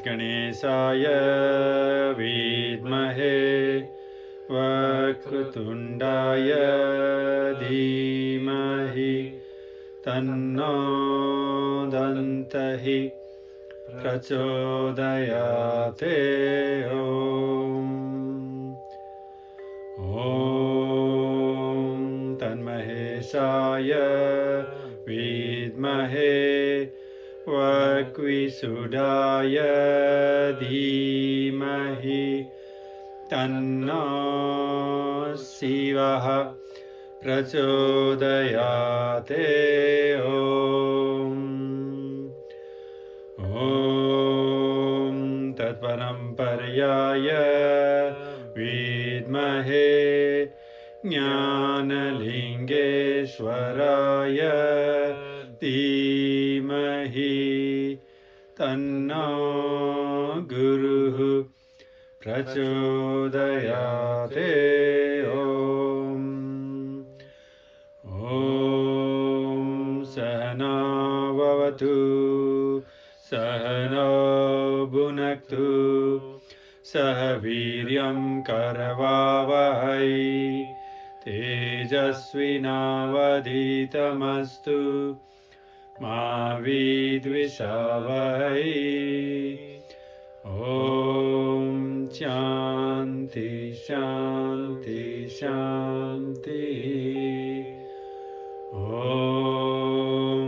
Ganesaya Vidmahe Vakrutundaya Dhimahi Tanno Dantahi Prachodayate Om Om Tanmahesaya Vidmahe Vakvisudaya Dhimahi Tanno Sivaha Prachodayate Om Om Tatparamparayaya Vidmahe Jnanalingeshwaraya Dhimahi Tanno Guruhu Prachodayate Om Om Sahana Vavatu Sahana Bhunaktu Sahaviryam Karavavahai Tejasvinavaditamastu Ma Vidvishavahai Om Shanti Shanti Shanti Om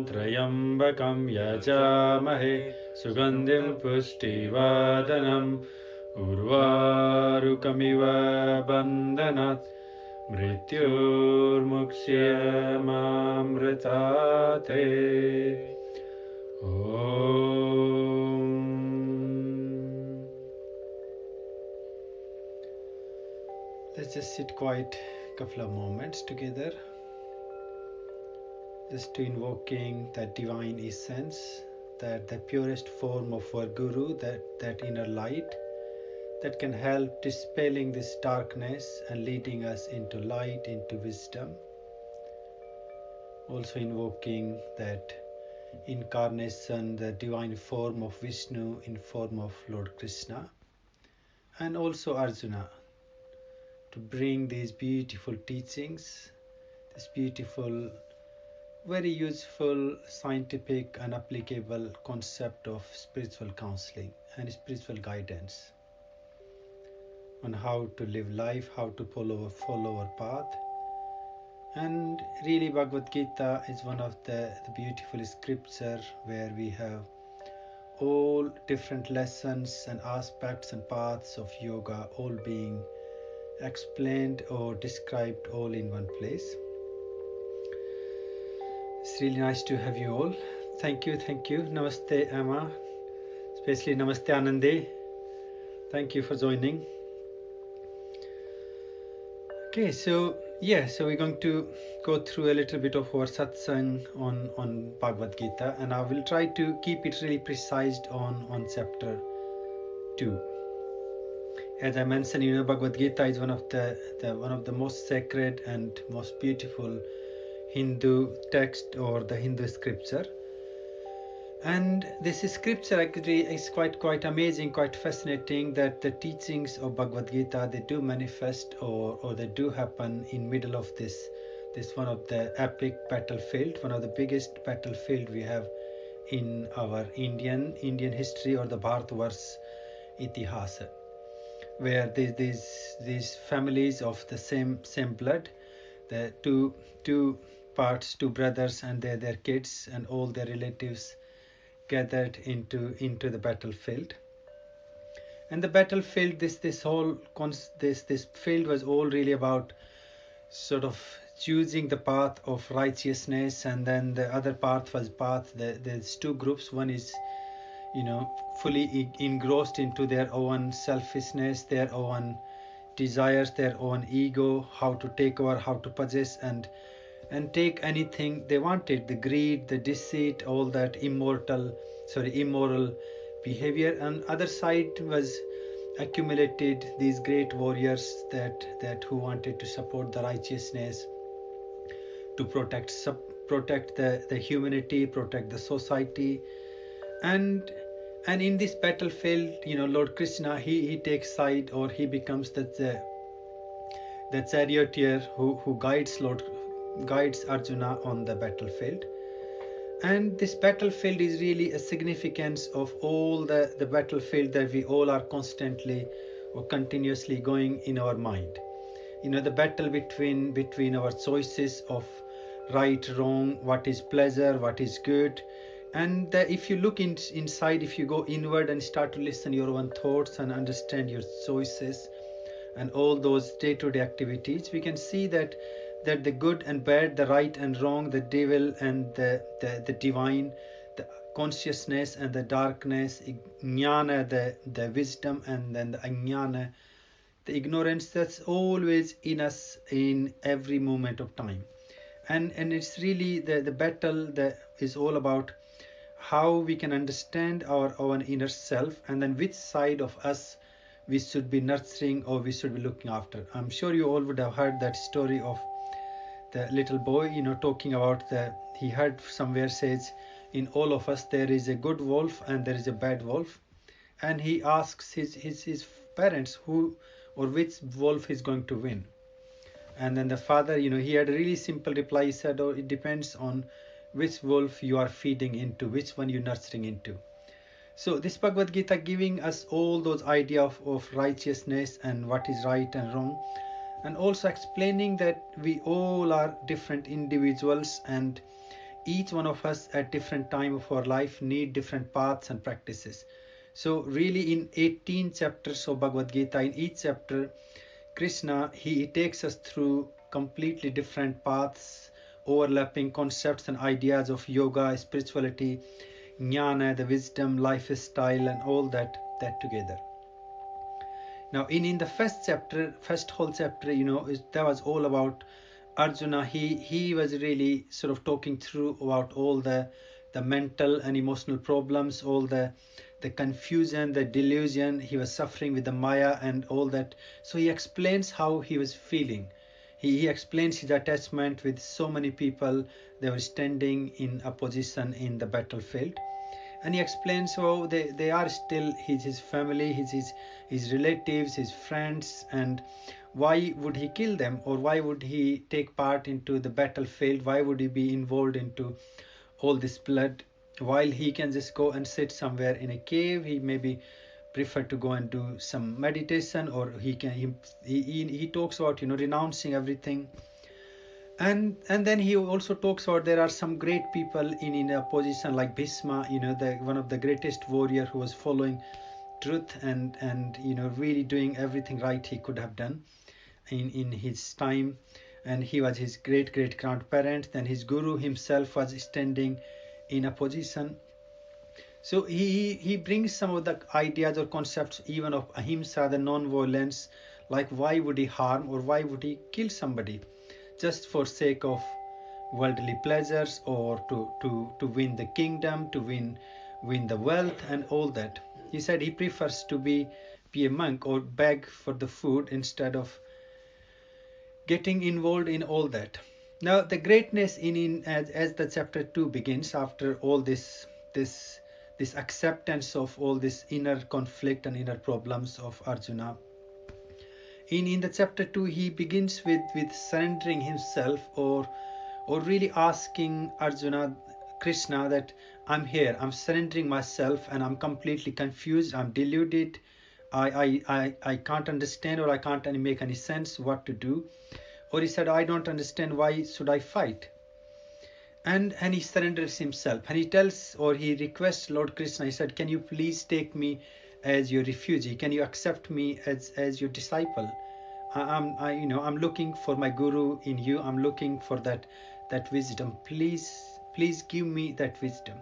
Trayambakam Yajamahe Sugandhim Pushtivadanam Urvarukamiva Bandhanat Mrityurmukshya Mamritate Om. Let's just sit quiet a couple of moments together, just to invoking that divine essence, that the purest form of our Guru, that inner light that can help dispelling this darkness and leading us into light, into wisdom. Also invoking that incarnation, the divine form of Vishnu in form of Lord Krishna, and also Arjuna, to bring these beautiful teachings, this beautiful, very useful, scientific and applicable concept of spiritual counseling and spiritual guidance on how to live life, how to follow our path. And really Bhagavad Gita is one of the beautiful scripture where we have all different lessons and aspects and paths of yoga all being explained or described all in one place. It's really nice to have you all. Thank you. Namaste Amma, especially Namaste Anande. Thank you for joining. Okay, so we're going to go through a little bit of our satsang on Bhagavad Gita, and I will try to keep it really precise on chapter 2. As I mentioned, Bhagavad Gita is one of the most sacred and most beautiful Hindu text or the Hindu scripture. And this scripture actually is quite amazing, quite fascinating, that the teachings of Bhagavad Gita, they do manifest or they do happen in middle of this one of the epic battlefield, one of the biggest battlefield we have in our Indian history, or the Bharatvarsh Itihasa, where these families of the same blood, the two parts, two brothers and their kids and all their relatives gathered into the battlefield. And the battlefield, this field was all really about sort of choosing the path of righteousness, and then the other path was there's two groups. One is fully engrossed into their own selfishness, their own desires, their own ego, how to take over, how to possess and take anything they wanted, the greed, the deceit, all that immoral behavior. And other side was accumulated these great warriors that who wanted to support the righteousness, to protect protect the humanity, protect the society. And in this battlefield, Lord Krishna, he takes side, or he becomes the charioteer who guides Arjuna on the battlefield. And this battlefield is really a significance of all the battlefield that we all are constantly or continuously going in our mind. The battle between our choices of right, wrong, what is pleasure, what is good. And if you look inside, if you go inward and start to listen your own thoughts and understand your choices and all those day-to-day activities, we can see that the good and bad, the right and wrong, the devil and the divine, the consciousness and the darkness, jnana, the wisdom, and then the ajnana, the ignorance, that's always in us in every moment of time. And it's really the battle that is all about how we can understand our own inner self, and then which side of us we should be nurturing or we should be looking after. I'm sure you all would have heard that story of the little boy, talking about he heard somewhere says, in all of us there is a good wolf and there is a bad wolf. And he asks his parents who or which wolf is going to win. And then the father, he had a really simple reply. He said, oh, it depends on which wolf you are feeding into, which one you're nurturing into. So this Bhagavad Gita giving us all those idea of righteousness and what is right and wrong, and also explaining that we all are different individuals, and each one of us at different time of our life need different paths and practices. So really in 18 chapters of Bhagavad Gita, in each chapter, Krishna, he takes us through completely different paths, overlapping concepts and ideas of yoga, spirituality, jnana, the wisdom, lifestyle, and all that together. Now in the first whole chapter, that was all about Arjuna. He was really sort of talking through about all the mental and emotional problems, all the confusion, the delusion he was suffering with the Maya and all that. So he explains how he was feeling. He explains his attachment with so many people. They were standing in opposition in the battlefield. And he explains how they are still his family, his relatives, his friends, and why would he kill them, or why would he take part into the battlefield, why would he be involved into all this blood, while he can just go and sit somewhere in a cave. He maybe prefer to go and do some meditation, or he talks about renouncing everything. And then he also talks about there are some great people in a position like Bhishma, one of the greatest warrior who was following truth and really doing everything right he could have done in his time. And he was his great grandparent. Then his guru himself was standing in a position. So he brings some of the ideas or concepts even of ahimsa, the non-violence, like why would he harm or why would he kill somebody just for sake of worldly pleasures, or to win the kingdom, to win the wealth and all that. He said he prefers to be a monk or beg for the food instead of getting involved in all that. Now the greatness as the chapter 2 begins, after all this acceptance of all this inner conflict and inner problems of Arjuna, in the chapter 2 he begins with surrendering himself, or really asking Krishna, that I'm here, I'm surrendering myself, and I'm completely confused, I'm deluded, I can't understand, or I can't make any sense what to do. Or he said, I don't understand, why should I fight? And he surrenders himself, and he tells, or he requests Lord Krishna, he said, can you please take me as your refugee, can you accept me as your disciple? I'm looking for my guru in you, I'm looking for that wisdom, please give me that wisdom.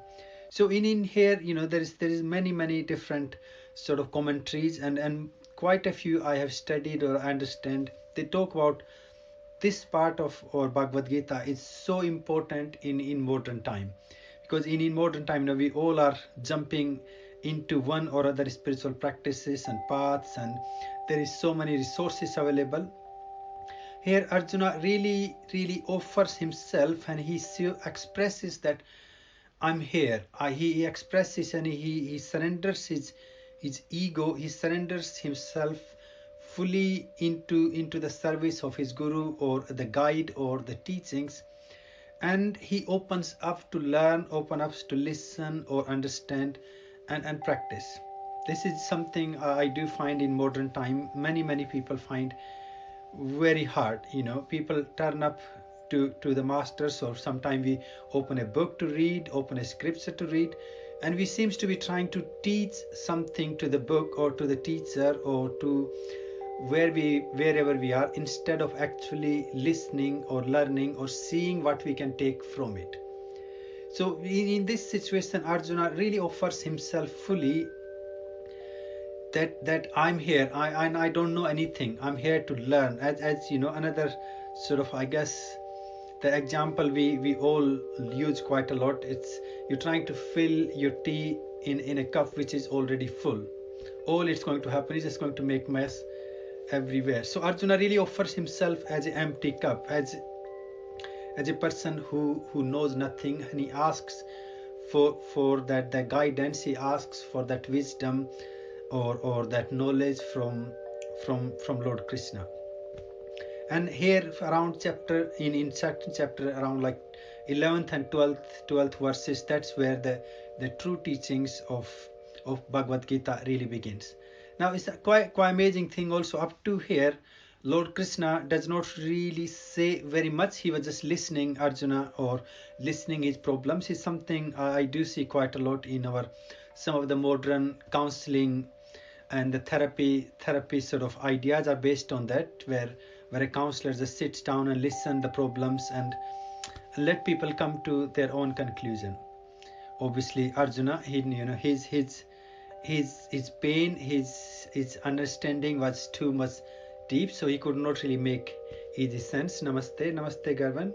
So in here, there is many different sort of commentaries, and quite a few I have studied or understand. They talk about this part of our Bhagavad Gita is so important in modern time, because in modern time, we all are jumping into one or other spiritual practices and paths, and there is so many resources available. here Arjuna really offers himself, and he expresses that I'm here. He expresses, and he surrenders his ego. He surrenders himself fully into the service of his guru or the guide or the teachings, and he opens up to learn, open up to listen or understand and practice. This is something I do find in modern time many people find very hard. People turn up to the masters, or sometimes we open a book to read, open a scripture to read, and we seems to be trying to teach something to the book or to the teacher or to wherever we are, instead of actually listening or learning or seeing what we can take from it. So in this situation, Arjuna really offers himself fully, that I'm here. I don't know anything. I'm here to learn. As another sort of, I guess, the example we all use quite a lot. It's you're trying to fill your tea in a cup which is already full. All it's going to happen is it's going to make mess everywhere. So Arjuna really offers himself as an empty cup, as a person who knows nothing, and he asks for that guidance. He asks for that wisdom or that knowledge from Lord Krishna. And here around chapter in second chapter, around like 11th and 12th verses, that's where the true teachings of Bhagavad Gita really begins. Now it's a quite amazing thing also. Up to here, Lord Krishna does not really say very much. He was just listening Arjuna, or listening his problems. Is something I do see quite a lot in our some of the modern counseling and the therapy sort of ideas are based on that, where a counselor just sits down and listen the problems and let people come to their own conclusion. Obviously Arjuna, his pain, his understanding was too much deep, so he could not really make easy sense. Namaste Garvan.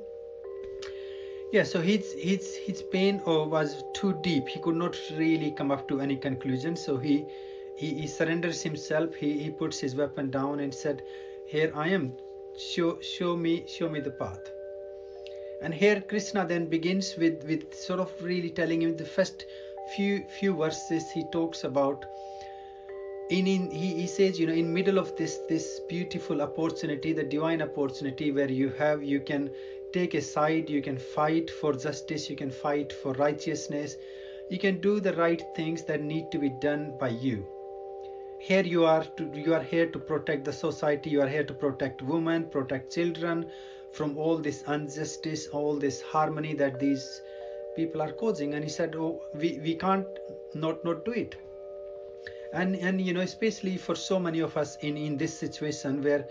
Yeah, so his pain was too deep. He could not really come up to any conclusion. So he surrenders himself. He puts his weapon down and said, "Here I am. Show me the path." And here Krishna then begins with sort of really telling him the first few verses. He talks about he says, in middle of this beautiful opportunity, the divine opportunity, where you can take a side, you can fight for justice, you can fight for righteousness, you can do the right things that need to be done by you. Here you are here to protect the society, you are here to protect women, protect children from all this injustice, all this harmony that these people are causing. And he said, oh, we can't not do it. And especially for so many of us in this situation, where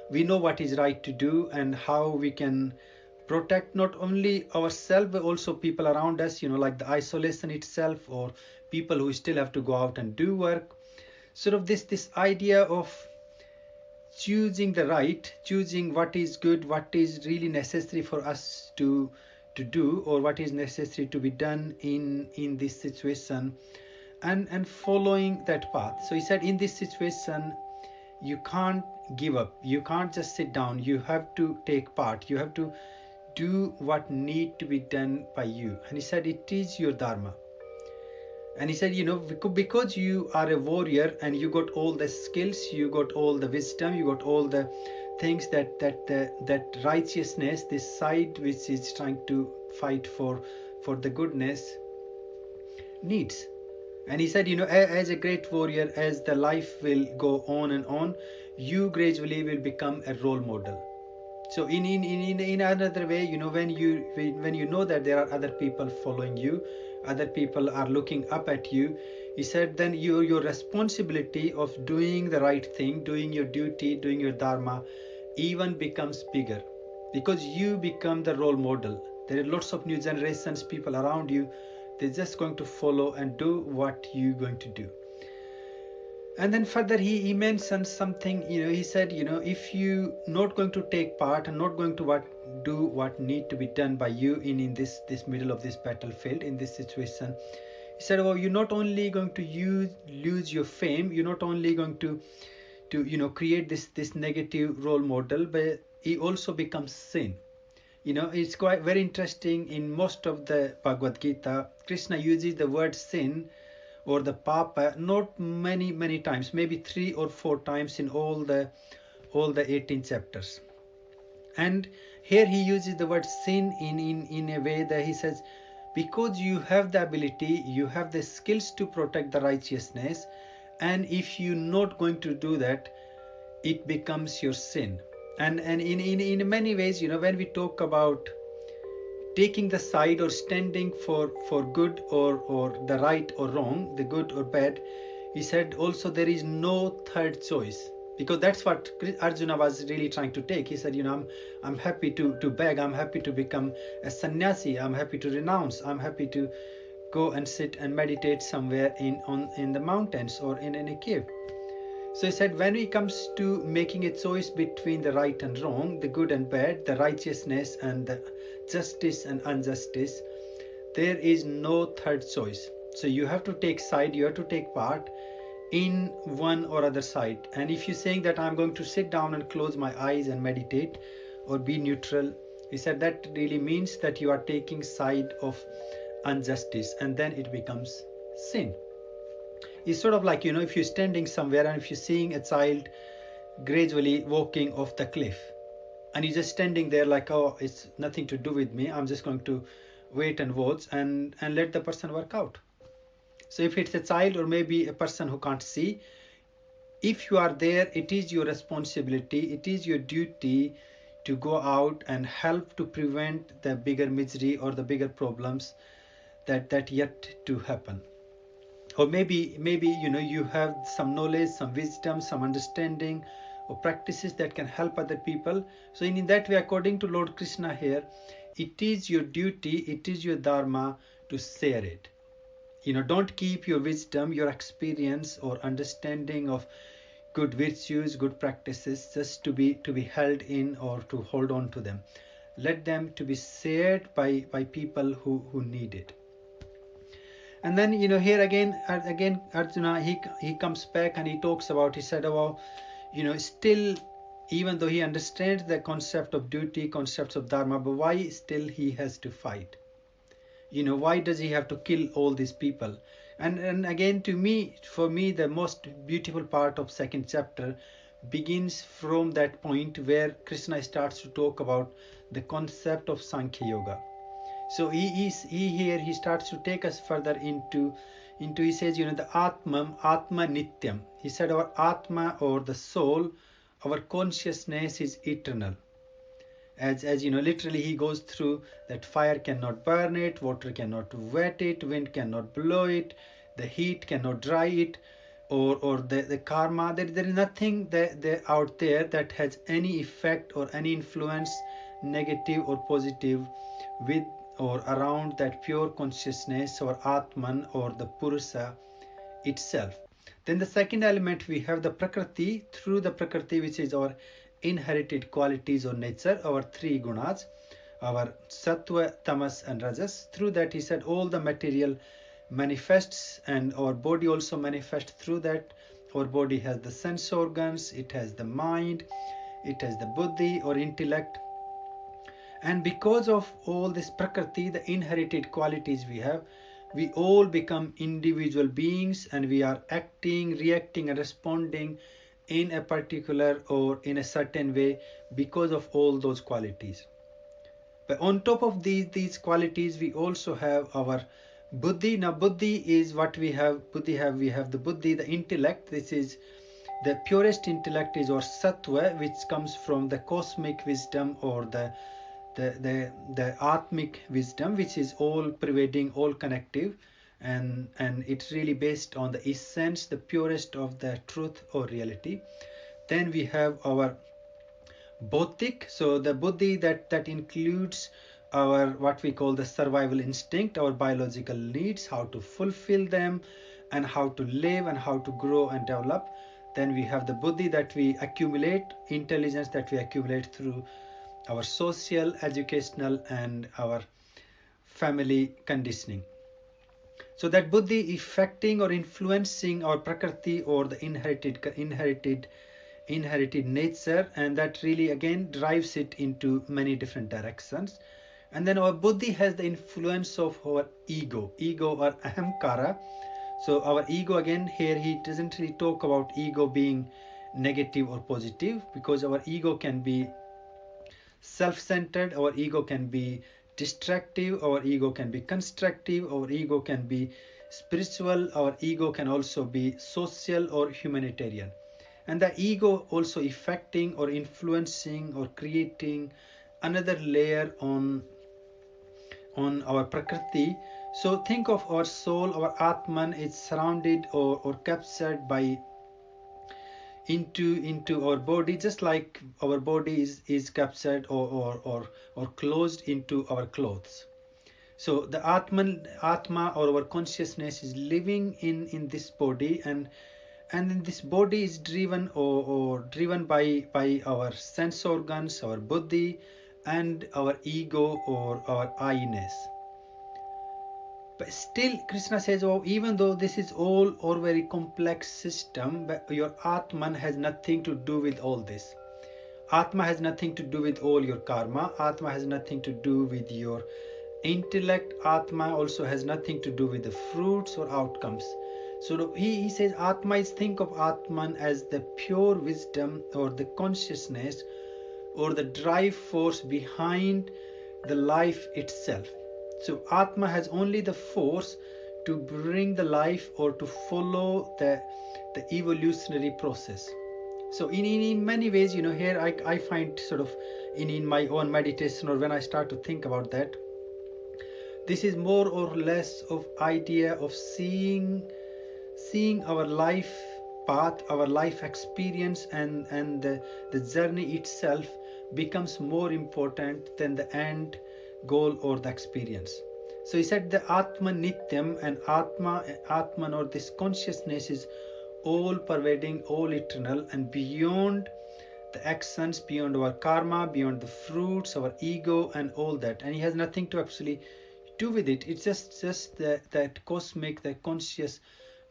we know what is right to do and how we can protect not only ourselves but also people around us, like the isolation itself, or people who still have to go out and do work. Sort of this idea of choosing the right, choosing what is good, what is really necessary for us to do, or what is necessary to be done in this situation, and following that path. So he said, in this situation you can't give up, you can't just sit down, you have to take part, you have to do what need to be done by you. And he said, it is your dharma. And he said, because you are a warrior and you got all the skills, you got all the wisdom, you got all the things that righteousness, this side which is trying to fight for the goodness, needs. And he said, as a great warrior, as the life will go on and on, you gradually will become a role model. So in another way, when you know that there are other people following you, other people are looking up at you, he said, then your responsibility of doing the right thing, doing your duty, doing your dharma, even becomes bigger, because you become the role model. There are lots of new generations, people around you, they're just going to follow and do what you're going to do. And then further he mentioned something, he said, if you not going to take part and not going to do what need to be done by you in this middle of this battlefield, in this situation, he said, oh, you're not only going to lose your fame, you're not only going to create this negative role model, but he also becomes sin. It's quite very interesting. In most of the Bhagavad Gita, Krishna uses the word sin or the papa not many times, maybe 3 or 4 times in all the 18 chapters. And here he uses the word sin in a way that he says, because you have the ability, you have the skills to protect the righteousness, and if you're not going to do that, it becomes your sin. And in many ways, when we talk about taking the side or standing for good or the right or wrong, the good or bad, he said also there is no third choice, because that's what Arjuna was really trying to take. He said, I'm happy to beg, I'm happy to become a sannyasi, I'm happy to renounce, I'm happy to go and sit and meditate somewhere in the mountains or in a cave. So he said, when it comes to making a choice between the right and wrong, the good and bad, the righteousness and the justice and injustice, there is no third choice. So you have to take side, you have to take part in one or other side. And if you're saying that I'm going to sit down and close my eyes and meditate or be neutral, he said that really means that you are taking side of injustice, and then it becomes sin. It's sort of like, if you're standing somewhere and if you're seeing a child gradually walking off the cliff, and you're just standing there like, oh, it's nothing to do with me, I'm just going to wait and watch and let the person work out. So if it's a child or maybe a person who can't see, if you are there, it is your responsibility, it is your duty to go out and help to prevent the bigger misery or the bigger problems that yet to happen. Or maybe you have some knowledge, some wisdom, some understanding or practices that can help other people. So in that way, according to Lord Krishna here, it is your duty, it is your dharma to share it. Don't keep your wisdom, your experience or understanding of good virtues, good practices just to be held in or to hold on to them. Let them to be shared by people who need it. And then here again Arjuna, he comes back and he talks about, he said, oh, still, even though he understands the concept of duty, concepts of dharma, but why still he has to fight? Why does he have to kill all these people? And again, for me the most beautiful part of second chapter begins from that point where Krishna starts to talk about the concept of Sankhya Yoga. So he starts to take us further into he says, the Atma Nityam. He said our Atma or the soul, our consciousness is eternal. As literally he goes through that fire cannot burn it, water cannot wet it, wind cannot blow it, the heat cannot dry it, or the karma. There is nothing that out there that has any effect or any influence, negative or positive, with or around that pure consciousness or Atman or the Purusha itself. Then the second element, we have the Prakriti. Through the Prakriti, which is our inherited qualities or nature, our three gunas, our Sattva, Tamas and Rajas. Through that, he said, all the material manifests, and our body also manifests through that. Our body has the sense organs, it has the mind, it has the buddhi or intellect. And because of all this Prakriti, the inherited qualities we have, we all become individual beings, and we are acting, reacting and responding in a particular or in a certain way because of all those qualities. But on top of these qualities, we also have our buddhi. Now buddhi is what we have. We have the buddhi, the intellect. This is the purest intellect, is our sattva, which comes from the cosmic wisdom or the atmic wisdom, which is all pervading, all connective, and it's really based on the essence, the purest of the truth or reality. Then we have our bodhic, so the buddhi that includes our what we call the survival instinct, our biological needs, how to fulfill them and how to live and how to grow and develop. Then we have the buddhi that we accumulate, intelligence that we accumulate through our social, educational and our family conditioning. So that buddhi affecting or influencing our prakriti or the inherited inherited nature, and that really again drives it into many different directions. And then our buddhi has the influence of our ego or ahamkara. So our ego, again here he doesn't really talk about ego being negative or positive, because our ego can be self-centered, our ego can be destructive, our ego can be constructive, our ego can be spiritual, our ego can also be social or humanitarian. And the ego also affecting or influencing or creating another layer on our prakriti. So think of our soul, our atman is surrounded or captured by into our body, just like our body is captured or closed into our clothes. So the atma or our consciousness is living in this body, and then this body is driven or driven by our sense organs, our buddhi, and our ego or our I-ness. But still Krishna says, oh, even though this is all or very complex system, but your atman has nothing to do with all this. Atma has nothing to do with all your karma. Atma has nothing to do with your intellect. Atma also has nothing to do with the fruits or outcomes. So he says Atma is, think of Atman as the pure wisdom or the consciousness or the drive force behind the life itself. So Atma has only the force to bring the life or to follow the evolutionary process. So in many ways, here I find sort of in my own meditation, or when I start to think about that, this is more or less of idea of seeing our life path, our life experience, and the journey itself becomes more important than the end goal or the experience. So he said the Atma Nityam, and Atman or this consciousness is all pervading, all eternal, and beyond the actions, beyond our karma, beyond the fruits, our ego, and all that. And he has nothing to actually do with it. It's just that cosmic, the conscious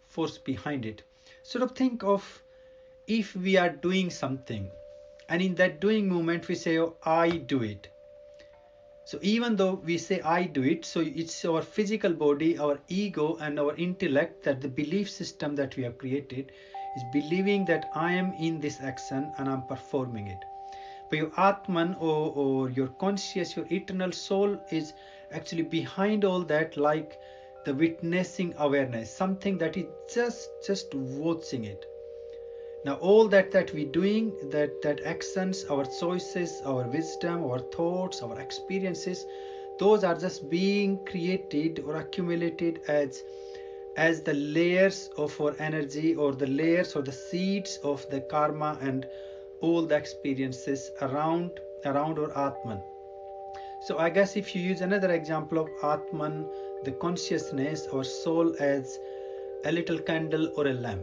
force behind it. Sort of think of if we are doing something, and in that doing moment we say, oh, I do it. So even though we say I do it, so it's our physical body, our ego, and our intellect, that the belief system that we have created is believing that I am in this action and I'm performing it. But your Atman or your conscious, your eternal soul is actually behind all that, like the witnessing awareness, something that is just watching it. Now all that we're doing, that actions, our choices, our wisdom, our thoughts, our experiences, those are just being created or accumulated as the layers of our energy, or the layers or the seeds of the karma and all the experiences around our Atman. So I guess if you use another example of Atman, the consciousness or soul, as a little candle or a lamp,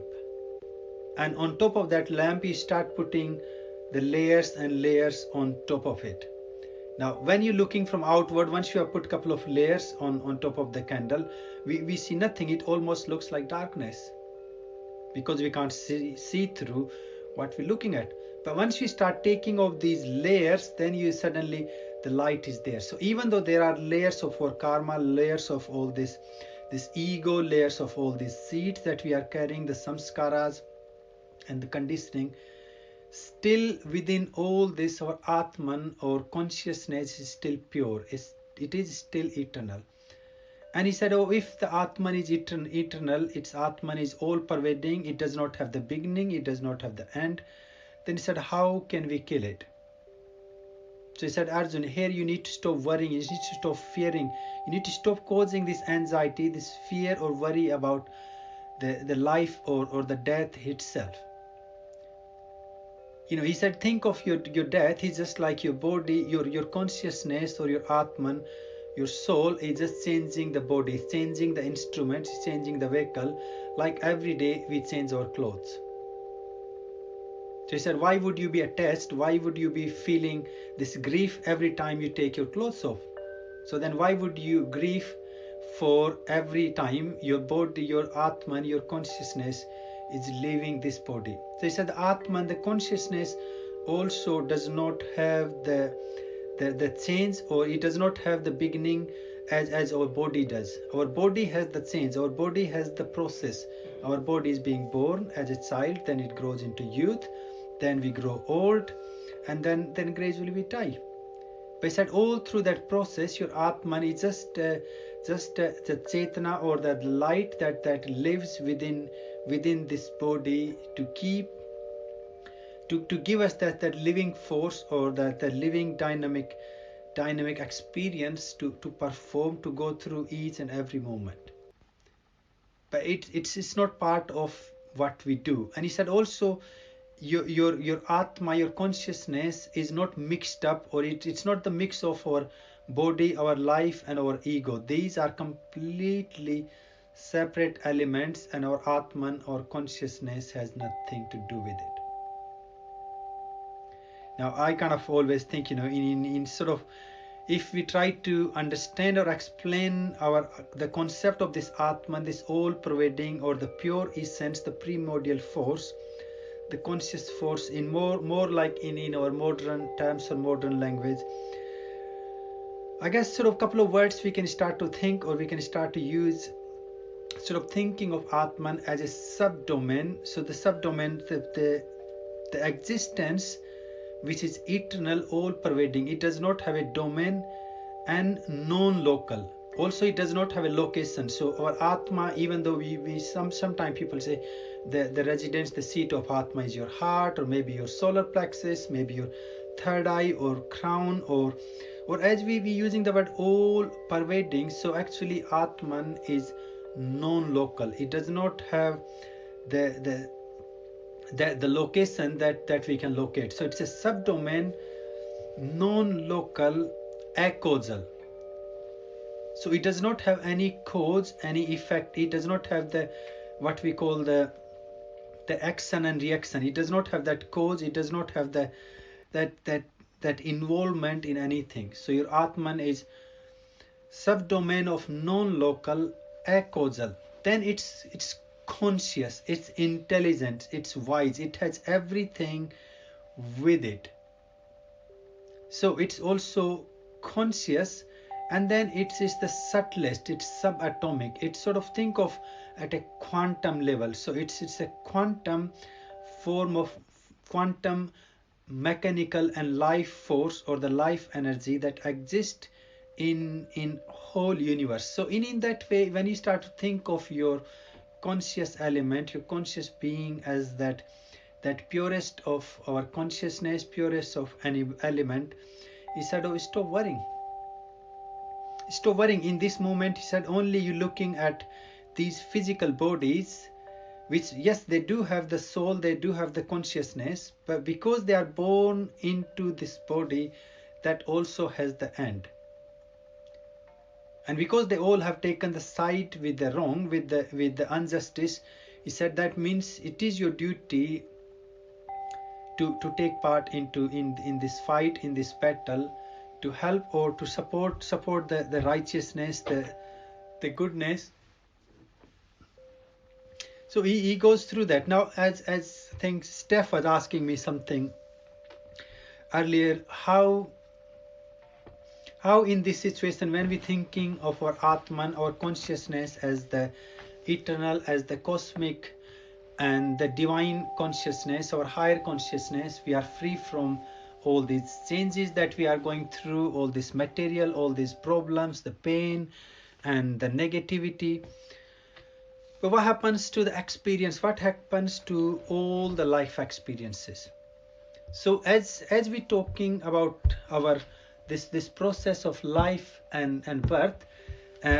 and on top of that lamp you start putting the layers and layers on top of it. Now when you're looking from outward, once you have put a couple of layers on top of the candle, we see nothing. It almost looks like darkness, because we can't see through what we're looking at. But once we start taking off these layers, then you suddenly the light is there. So even though there are layers of our karma, layers of all this ego, layers of all these seeds that we are carrying, the samskaras and the conditioning, still within all this our Atman or consciousness is still pure. It is still eternal. And he said, oh, if the Atman is eternal, its Atman is all pervading, it does not have the beginning, it does not have the end, then he said, how can we kill it? So he said, Arjuna, here you need to stop worrying, you need to stop fearing, you need to stop causing this anxiety, this fear or worry about the life or the death itself. He said, think of your death is just like your body, your consciousness or your Atman, your soul is just changing the body, it's changing the instruments, it's changing the vehicle, like every day we change our clothes. So he said, why would you be attached? Why would you be feeling this grief every time you take your clothes off? So then why would you grieve for every time your body, your Atman, your consciousness is leaving this body? So he said the Atman, the consciousness, also does not have the change, or it does not have the beginning as our body does. Our body has the change, our body has the process. Our body is being born as a child, then it grows into youth, then we grow old, and then gradually we die. But I said all through that process, your Atman is just the Chetana, or that light that lives within this body to keep to give us that living force, or that living dynamic experience to perform, to go through each and every moment. But it's not part of what we do. And he said also, your Atma, your consciousness is not mixed up, or it's not the mix of our body, our life, and our ego. These are completely separate elements, and our Atman, or consciousness, has nothing to do with it. Now I kind of always think, in sort of, if we try to understand or explain the concept of this Atman, this all-pervading, or the pure essence, the primordial force, the conscious force, in more like in our modern terms or modern language, I guess sort of a couple of words we can start to think, or we can start to use, sort of thinking of Atman as a subdomain. So the subdomain, the existence which is eternal, all-pervading. It does not have a domain, and non-local. Also, it does not have a location. So our Atma, even though we sometimes people say the residence, the seat of Atma is your heart, or maybe your solar plexus, maybe your third eye, or crown, or as we be using the word all-pervading. So actually, Atman is non-local. It does not have the location that we can locate. So it's a subdomain, non-local, acausal. So it does not have any cause, any effect. It does not have the what we call the action and reaction. It does not have that cause. It does not have that involvement in anything. So your Atman is subdomain of non-local, acausal. Then it's conscious, it's intelligent, it's wise, it has everything with it. So it's also conscious, and then it is the subtlest, it's subatomic. It's sort of, think of at a quantum level. So it's a quantum form of quantum mechanical and life force, or the life energy that exists in whole universe. So in that way, when you start to think of your conscious element, your conscious being, as that purest of our consciousness, purest of any element, he said, oh, stop worrying. Stop worrying. In this moment, he said, only you looking at these physical bodies, which, yes, they do have the soul, they do have the consciousness, but because they are born into this body, that also has the end. And because they all have taken the side with the wrong, with the injustice, he said that means it is your duty to take part in this fight, in this battle, to help or to support the righteousness, the goodness. So he goes through that. Now, as I think Steph was asking me something earlier, how in this situation, when we thinking of our Atman, our consciousness, as the eternal, as the cosmic and the divine consciousness, our higher consciousness, we are free from all these changes that we are going through, all this material, all these problems, the pain and the negativity. But what happens to the experience? What happens to all the life experiences? So as we talking about our this process of life and birth,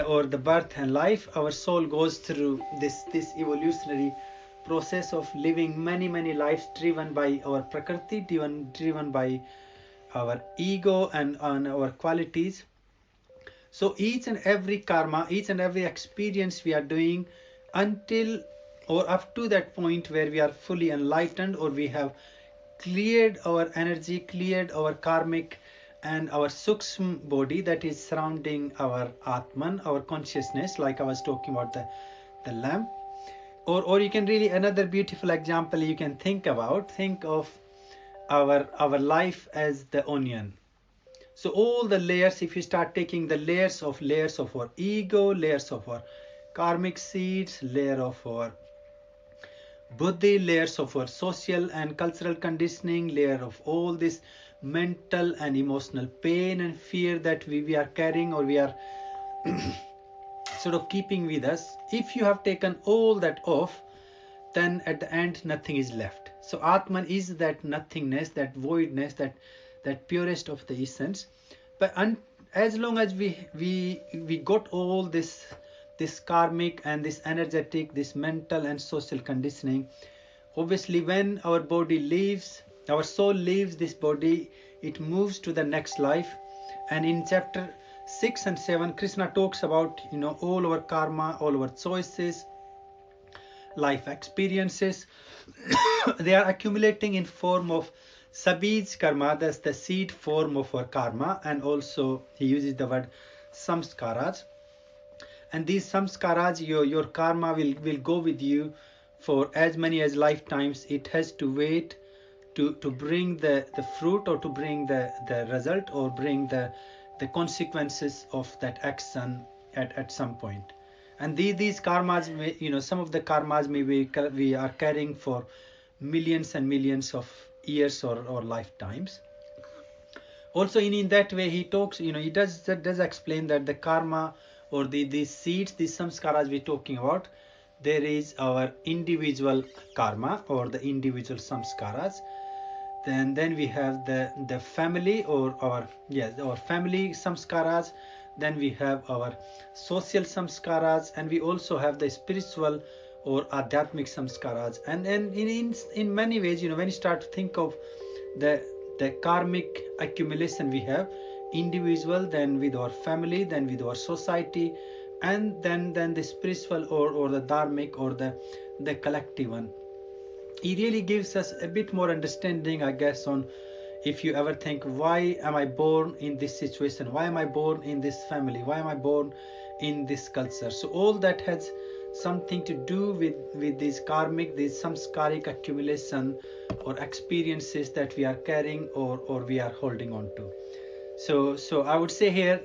or the birth and life, our soul goes through this evolutionary process of living many lives, driven by our prakriti, driven by our ego and our qualities. So each and every karma, each and every experience we are doing, until or up to that point where we are fully enlightened, or we have cleared our energy, cleared our karmic and our sukshma body that is surrounding our Atman, our consciousness, like I was talking about the lamp. or you can really, another beautiful example you can think of our life as the onion. So all the layers, if you start taking the layers of our ego, layers of our karmic seeds, layer of our buddhi, layers of our social and cultural conditioning, layer of all this mental and emotional pain and fear that we are carrying, or we are sort of keeping with us. If you have taken all that off, then at the end nothing is left. So Atman is that nothingness, that voidness, that purest of the essence. But as long as we got all this karmic and this energetic, this mental and social conditioning, obviously when our body leaves, our soul leaves this body, it moves to the next life. And in chapter 6 and 7, Krishna talks about, all our karma, all our choices, life experiences. They are accumulating in form of sabij karma, that's the seed form of our karma. And also he uses the word samskaras. And these samskaras, your karma will go with you for as many as lifetimes it has to wait to bring the fruit, or to bring the result, or bring the consequences of that action at some point. And these karmas may, some of the karmas maybe we are carrying for millions and millions of years or lifetimes. Also in that way he talks, he does explain that the karma, or these seeds, these samskaras we're talking about, there is our individual karma or the individual samskaras. Then we have the family, or our family samskaras. Then we have our social samskaras, and we also have the spiritual or adhyatmic samskaras. And in many ways, when you start to think of the karmic accumulation, we have individual, then with our family, then with our society, and then the spiritual or the dharmic, or the collective one. He really gives us a bit more understanding, I guess, on, if you ever think, why am I born in this situation, why am I born in this family, why am I born in this culture. So all that has something to do with these karmic, these samskaric accumulation or experiences that we are carrying, or we are holding on to. So I would say here,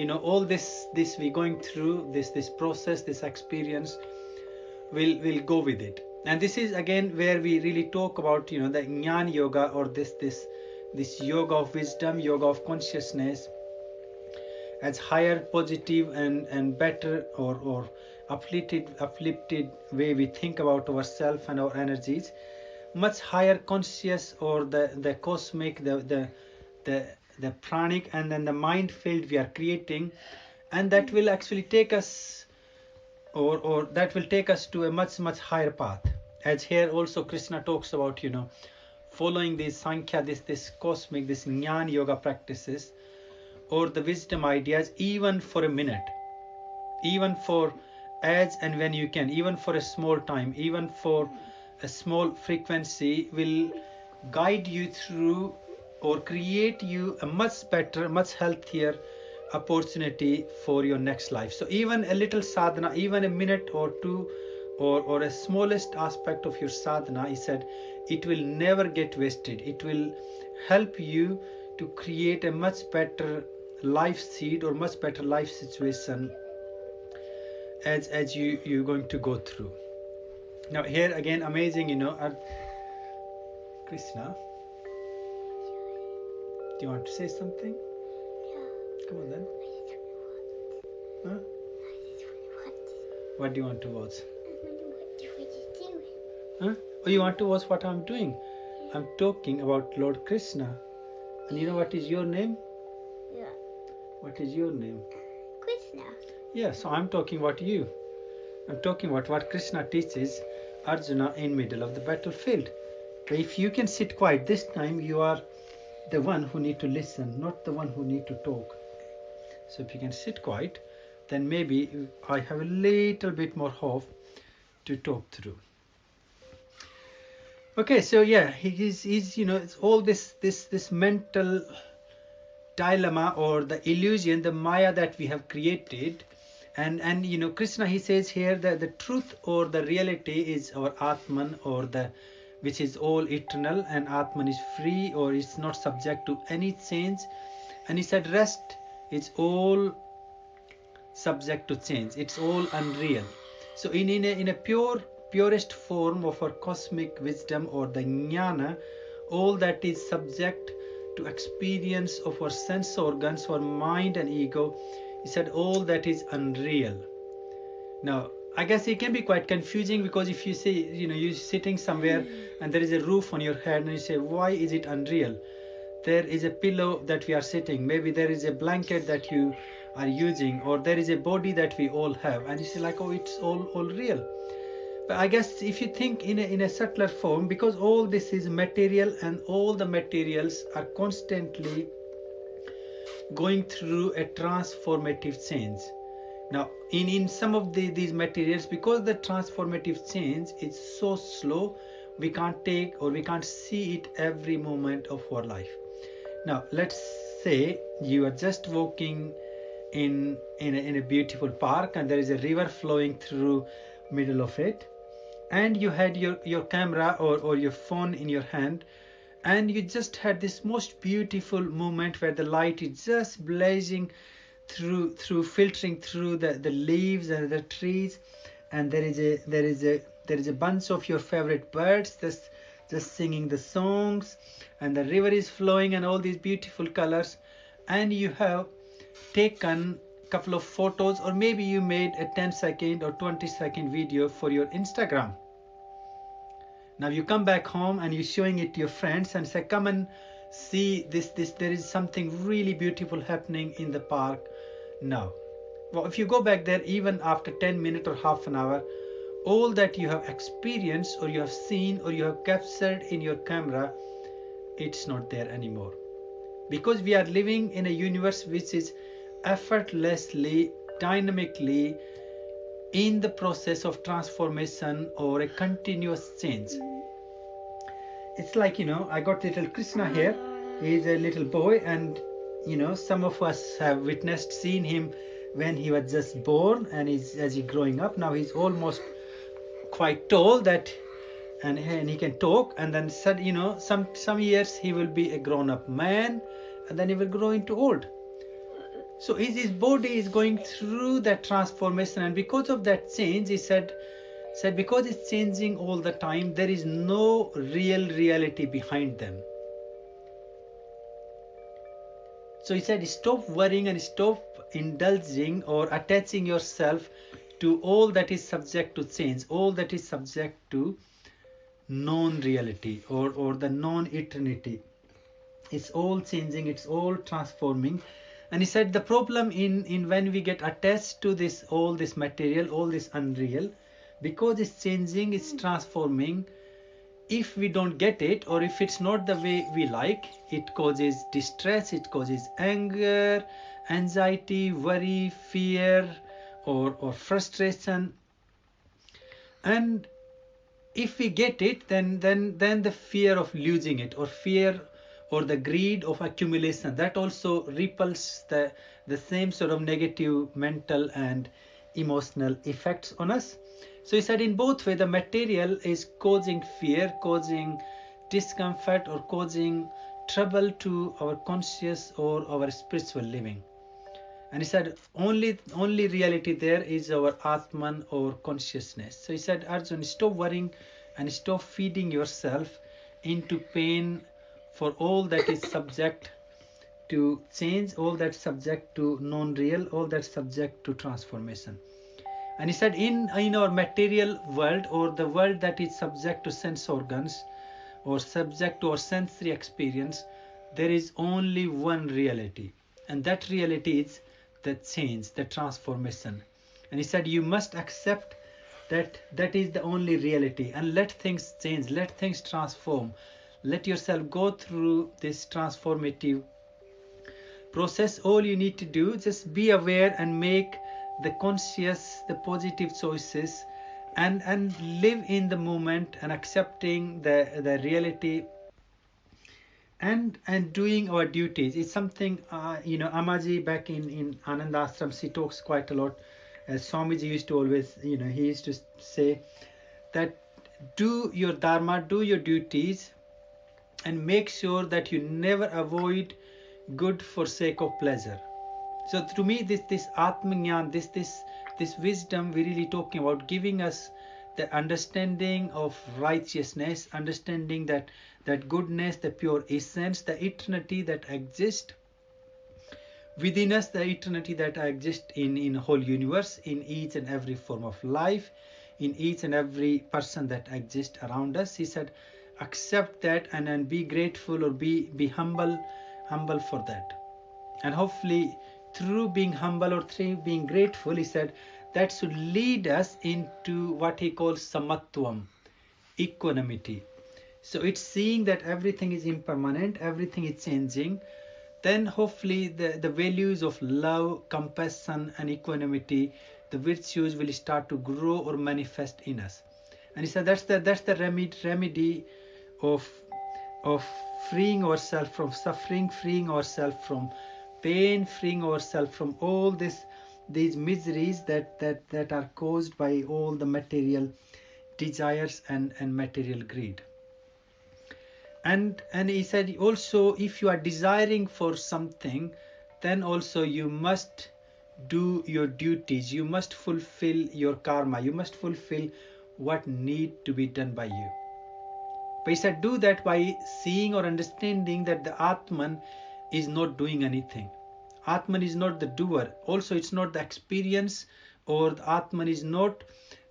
all this we going through, this process, this experience will go with it. And this is again where we really talk about, the Jnana Yoga, or this yoga of wisdom, yoga of consciousness, as higher, positive and better, or uplifted way we think about ourselves and our energies, much higher conscious, or the cosmic, the pranic, and then the mind field we are creating. And that will actually take us, or that will take us to a much higher path. As here also Krishna talks about, following this Sankhya, this cosmic, this Jnana Yoga practices, or the wisdom ideas, even for a minute, even for as and when you can, even for a small time, even for a small frequency, will guide you through, or create you a much better, much healthier opportunity for your next life. So even a little sadhana, even a minute or two, or a smallest aspect of your sadhana, he said, it will never get wasted. It will help you to create a much better life seed, or much better life situation as you're going to go through. Now here again, amazing, Krishna, do you want to say something? Yeah. Come on then. Huh? What do you want to watch? Huh? Oh, you want to watch what I'm doing? I'm talking about Lord Krishna. And you know what is your name? Yeah. What is your name? Krishna. Yeah, so I'm talking about you. I'm talking about what Krishna teaches Arjuna in middle of the battlefield. But if you can sit quiet this time, you are the one who need to listen, not the one who need to talk. So if you can sit quiet, then maybe I have a little bit more hope to talk through. Okay, so yeah, he's it's all this mental dilemma, or the illusion, the maya that we have created, And Krishna, he says here that the truth or the reality is our Atman, or the which is all eternal, and Atman is free, or is not subject to any change. And he said rest is all subject to change, it's all unreal. So in a purest form of our cosmic wisdom, or the jnana, all that is subject to experience of our sense organs, our mind and ego, he said all that is unreal. Now I guess it can be quite confusing, because if you say, you're sitting somewhere and there is a roof on your head, and you say, why is it unreal? There is a pillow that we are sitting, maybe there is a blanket that you are using, or there is a body that we all have, and you say like, oh, it's all real. But I guess if you think in a subtler form, because all this is material, and all the materials are constantly going through a transformative change. Now in some of these materials, because the transformative change is so slow, we can't take, or we can't see it every moment of our life. Now let's say you are just walking in a beautiful park, and there is a river flowing through middle of it, and you had your camera or your phone in your hand, and you just had this most beautiful moment where the light is just blazing through filtering through the leaves and the trees, and there is a bunch of your favorite birds just singing the songs, and the river is flowing, and all these beautiful colors, and you have taken a couple of photos, or maybe you made a 10-second or 20-second video for your Instagram. Now you come back home and you're showing it to your friends and say, come and see this, there is something really beautiful happening in the park now. Well, if you go back there, even after 10 minutes or half an hour, all that you have experienced, or you have seen, or you have captured in your camera, it's not there anymore. Because we are living in a universe which is effortlessly, dynamically in the process of transformation, or a continuous change. It's like, I got little Krishna here. He's a little boy, and some of us have seen him when he was just born, and as he growing up. Now he's almost quite tall, and he can talk, and then said, some years he will be a grown-up man, and then he will grow into old. So his body is going through that transformation, and because of that change, he said because it's changing all the time, there is no real reality behind them. So he said, stop worrying and stop indulging or attaching yourself to all that is subject to change, all that is subject to non-reality, or the non-eternity. It's all changing, it's all transforming. And he said the problem in when we get attached to all this material, all this unreal, because it's changing, it's transforming, if we don't get it, or if it's not the way we like, it causes distress, it causes anger, anxiety, worry, fear, or frustration. And if we get it, then the fear of losing it, or fear or the greed of accumulation, that also repels the same sort of negative mental and emotional effects on us. So he said in both ways, the material is causing fear, causing discomfort, or causing trouble to our conscious or our spiritual living. And he said only reality there is our Atman, or consciousness. So he said, Arjun, stop worrying and stop feeding yourself into pain for all that is subject to change, all that's subject to non-real, all that's subject to transformation. And he said in our material world, or the world that is subject to sense organs, or subject to our sensory experience, there is only one reality, and that reality is the change, the transformation. And he said you must accept that is the only reality, and let things change, let things transform, let yourself go through this transformative process. All you need to do, just be aware and make the conscious, the positive choices, and live in the moment, and accepting the reality, and doing our duties. It's something Amaji back in Anand Ashram, she talks quite a lot as Swamiji used to always, he used to say that do your dharma, do your duties, and make sure that you never avoid good for sake of pleasure. So to me, this Atmagyan, this wisdom, we're really talking about giving us the understanding of righteousness, understanding that goodness, the pure essence, the eternity that exists within us, the eternity that exists in whole universe, in each and every form of life, in each and every person that exists around us. He said, accept that and then be grateful, or be humble for that. And hopefully through being humble or through being grateful, he said, that should lead us into what he calls samatvam, equanimity. So it's seeing that everything is impermanent, everything is changing. Then hopefully the values of love, compassion and equanimity, the virtues will start to grow or manifest in us. And he said that's the remedy of freeing ourselves from suffering, freeing ourselves from pain, freeing ourselves from all these miseries that are caused by all the material desires and material greed. And he said also, if you are desiring for something, then also you must do your duties, you must fulfill your karma, you must fulfill what need to be done by you. But he said do that by seeing or understanding that the Atman is not doing anything. Atman is not the doer. Also it's not the experience, or the Atman is not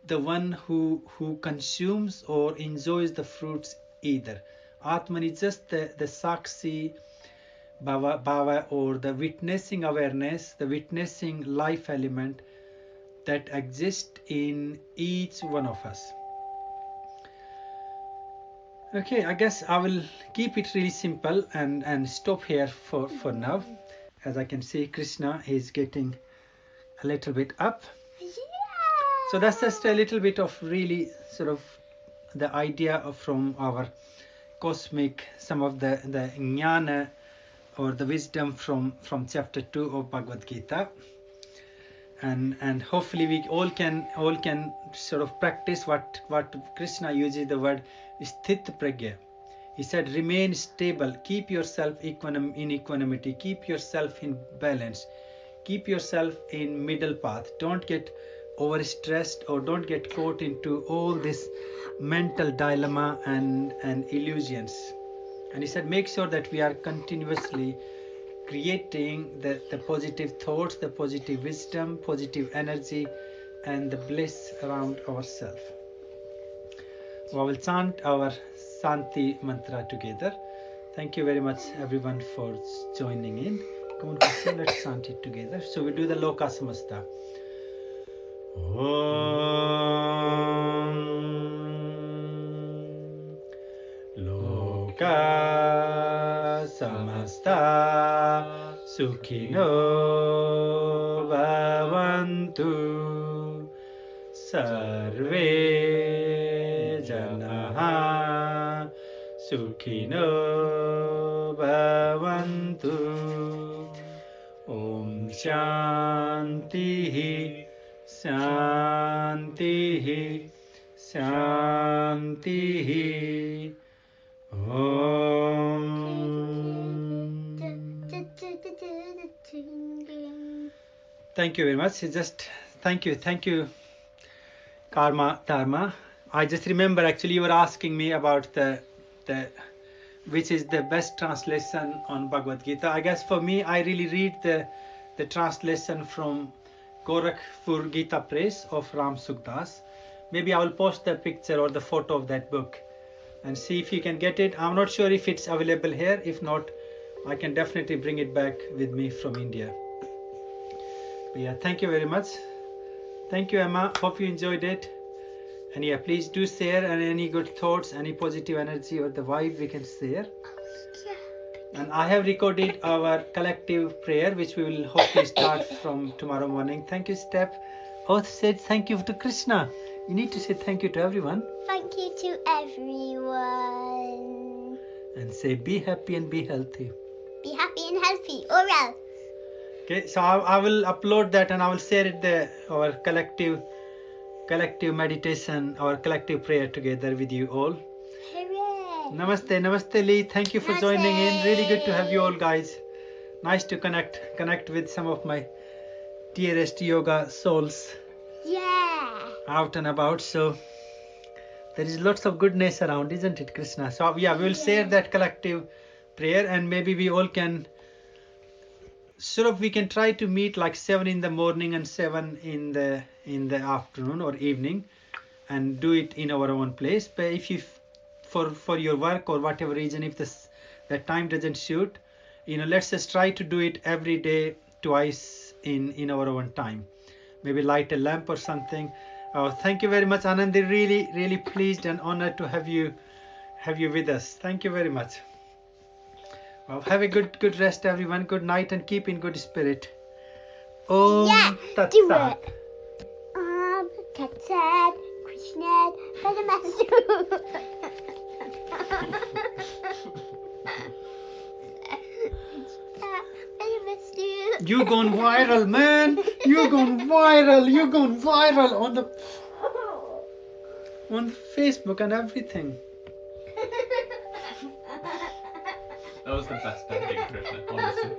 the one who consumes or enjoys the fruits either. Atman is just the Sakshi Bhava, or the witnessing awareness, the witnessing life element that exists in each one of us. Okay, I guess I will keep it really simple and stop here for now. As I can see, Krishna is getting a little bit up. Yeah. So that's just a little bit of really sort of the idea from our cosmic, some of the jnana or the wisdom from chapter 2 of Bhagavad Gita, and hopefully we all can sort of practice what Krishna uses the word sthit pragya. He said remain stable, keep yourself in equanimity, keep yourself in balance, keep yourself in middle path. Don't get overstressed, or don't get caught into all this mental dilemma and illusions. And he said make sure that we are continuously creating the positive thoughts, the positive wisdom, positive energy and the bliss around ourselves. We will chant our Santi mantra together. Thank you very much everyone for joining in. Come on, Krishna, let's chant it together. So we do the Loka Samasta. Om Loka Samasta Sukhino Bhavantu Sarve Janaha Sukhino Bhavantu. Om Shanti Shanti Shanti. Om. Thank you very much. Just thank you Karma Dharma. I just remember actually you were asking me about the which is the best translation on Bhagavad Gita. I guess for me, I really read the translation from Gorakhpur Gita Press of Ram Sukdas. Maybe I will post the picture or the photo of that book and see if you can get it. I'm not sure if it's available here. If not, I can definitely bring it back with me from India. But yeah, thank you very much. Thank you, Emma. Hope you enjoyed it. And yeah, please do share, and any good thoughts, any positive energy or the vibe we can share. And I have recorded our collective prayer, which we will hopefully start from tomorrow morning. Thank you, Steph. Oath said thank you to Krishna. You need to say thank you to everyone. Thank you to everyone. And say be happy and be healthy. Be happy and healthy, or else. Okay, so I will upload that and I will share it there, our collective meditation, our collective prayer together with you all. Namaste, namaste Lee. Thank you for joining in. Really good to have you all guys. Nice to connect with some of my dearest yoga souls. Yeah. Out and about. So there is lots of goodness around, isn't it, Krishna? So yeah, we will share that collective prayer and maybe we all can we can try to meet like 7 in the morning and 7 in the afternoon or evening and do it in our own place. But if you for your work or whatever reason, if that time doesn't suit, let's just try to do it every day twice in our own time. Maybe light a lamp or something. Thank you very much, Anandi. Really pleased and honored to have you with us. Thank you very much. Well, have a good rest, everyone. Good night and keep in good spirit. Om Tat Do Sat. it. Tat Sat, Krishna, Paramastu. You gone viral, man. You gone viral on Facebook and everything. That was the best ending, Krishna, honestly.